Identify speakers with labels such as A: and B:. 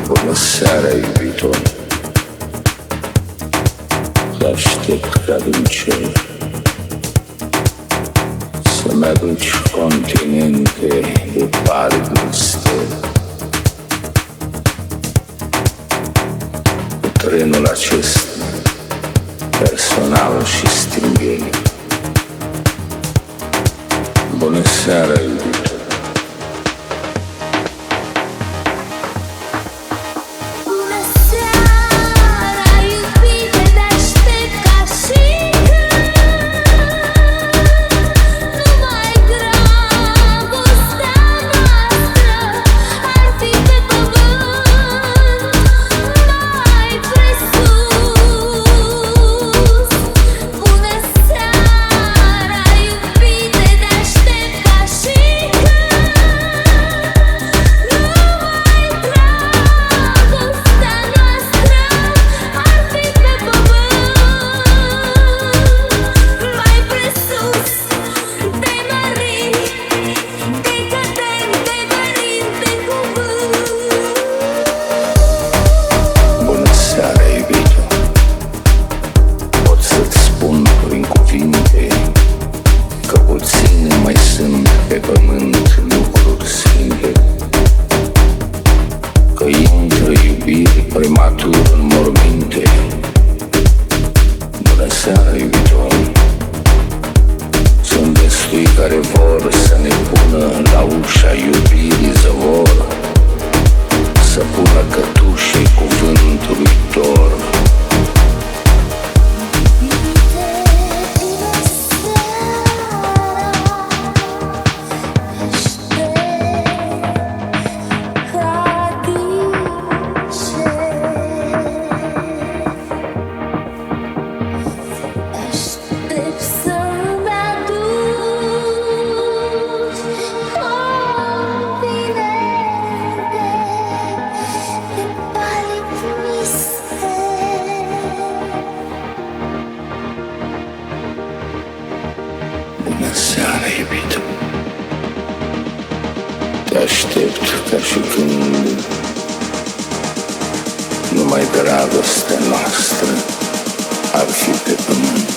A: Bună seara, iubito. Te aștept ca din cer să-mi aduci continente de palid mister. Cu trenul acesta personal și stingenic. Bună seara, iubito. Pe pământ lucruri sfinte, că intră iubiri prematur în morminte. Bună seara, iubito. Sunt destui care vor să ne pună la ușa iubirii zăvor, să pună cătușe cuvântului dor. Bună seara, iubito. Te aștept ca și când numai dragostea noastră ar fi pe pământ.